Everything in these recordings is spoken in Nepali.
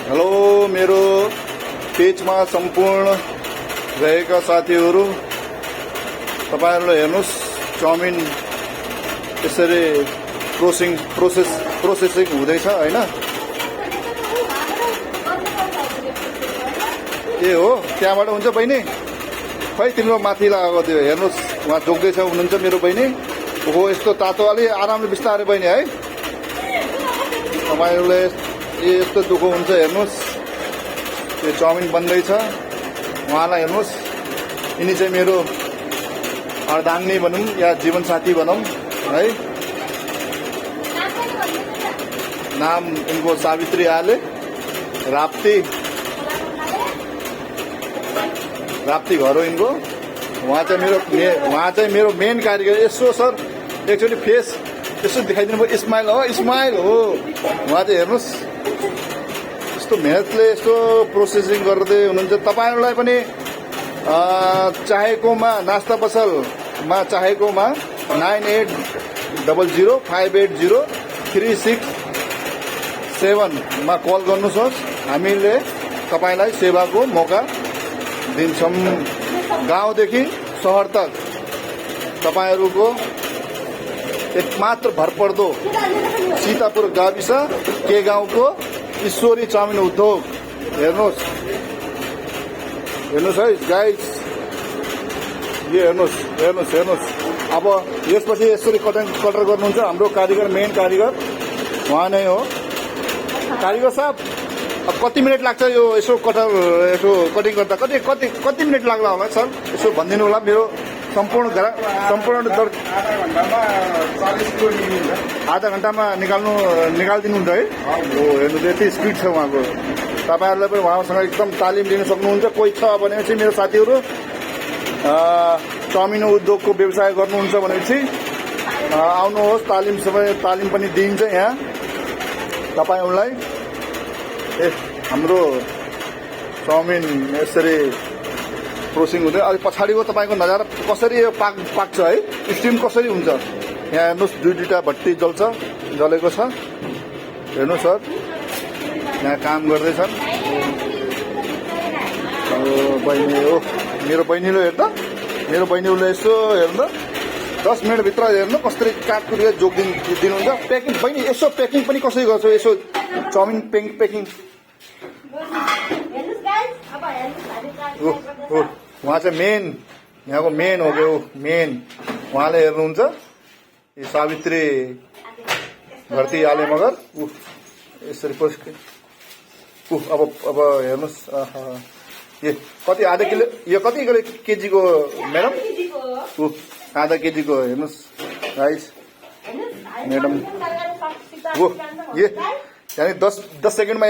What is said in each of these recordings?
हेलो मेरो पेजमा सम्पूर्ण रहेका साथीहरू, तपाईहरुले हेर्नुस् चाउमिन यसरी प्रोसेसिङ हुँदैछ हैन। ए हो त्यहाँबाट हुन्छ बहिनी? खै तिम्रो माथि लगाएको त्यो हेर्नुस्, उहाँ जोग्दैछ हुनुहुन्छ मेरो बहिनी। ओहो यस्तो तातो अलि आरामले बिस्तारै बहिनी है। तपाईहरुले यस्तो दुःख हुन्छ हेर्नुस्, यो चाउमिन बन्दैछ। उहाँलाई हेर्नुस्, यिनी चाहिँ मेरो अर्धाङ्गिनी भनौँ या जीवन साथी भनौँ है। नाम इनको सावित्री आले, राप्ती घर हो इनको। उहाँ चाहिँ मेरो मेन कारिगर। यसो सर एकचोटि फेस यसो देखाइदिनु भयो, स्माइल हो। उहाँ चाहिँ हेर्नुहोस् यस्तो मेहनतले यस्तो प्रोसेसिङ गर्दै हुनुहुन्छ। तपाईहरुलाई पनि चाहेकोमा नास्ता पसलमा चाहेकोमा 9800580367 मा कल गर्नुहोस्। हामीले तपाईलाई सेवाको मौका दिन्छौँ। गाउँदेखि शहर तक तपाईहरुको एकमात्र भरपर्दो सीतापुर गाविस के गाउँको ईश्वरी चाउमिन उद्योग। हेर्नुहोस् है गाइस, यो हेर्नुहोस्। अब यसपछि यसरी कटर गर्नुहुन्छ हाम्रो कारिगर, मेन कारिगर उहाँ नै हो। कारिगर साहब अब कति मिनट लाग्छ यो यसो कटिङ गर्दा? कति मिनट लाग्ला होला सर? यसो भनिदिनु होला। मेरो सम्पूर्ण आधा घण्टामा निकालिदिनु हुन्छ है। हो हेर्नु यति स्पिड छ उहाँको। तपाईहरुले पनि उहाँसँग एकदम तालिम लिन सक्नुहुन्छ। कोही छ भनेपछि मेरो साथीहरू चाउमिन उद्योगको व्यवसाय गर्नुहुन्छ भनेपछि आउनुहोस्। तालिम पनि दिइन्छ यहाँ तपाईहरुलाई। हाम्रो चाउमिन यसरी प्रोसेसिङ हुँदै अलि पछाडिको तपाईको नजारा कसरी यो पाक्छ है, स्टिम कसरी हुन्छ। यहाँ हेर्नुहोस् दुईटा भट्टी जलेको छ। हेर्नुहोस् सर यहाँ काम गर्दैछन्। बहिनी हो मेरो बहिनीले हेर्दा, मेरो बहिनीले यसो हेर्नु 10 मिनटभित्र हेर्नु कसरी काटकुट दिनुहुन्छ। प्याकिङ बहिनी यसो प्याकिङ पनि कसरी गर्छ यसो चाउमिन प्याकिङ? उहाँ चाहिँ मेन, यहाँको मेन हो गयो मेन। उहाँले हेर्नुहुन्छ यो सावित्री भर्ती आले मगर यसरी अब हेर्नुहोस्। यो कति आधा किलो, यो कति केजीको म्याडम? आधा केजीको हेर्नुहोस् गाइस म्याडम। ये यानी 10 सेकेन्डमा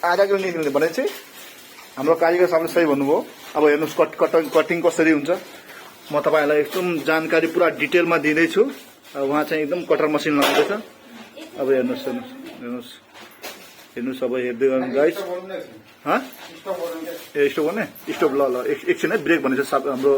आधा किलो निक्लिने भनेपछि हाम्रो कारिगर साहबले सही भन्नुभयो। अब हेर्नुहोस् कटिङ कसरी हुन्छ। म तपाईहरुलाई एकदम जानकारी पुरा डिटेलमा दिँदैछु। उहाँ चाहिँ एकदम कटर मसिन लगाउँदैछ। अब हेर्नुहोस् अब हेर्दै गर्नु गाइस। स्टोभ गर्ने? स्टोभ ल एकछिन है ब्रेक भनेछ हाम्रो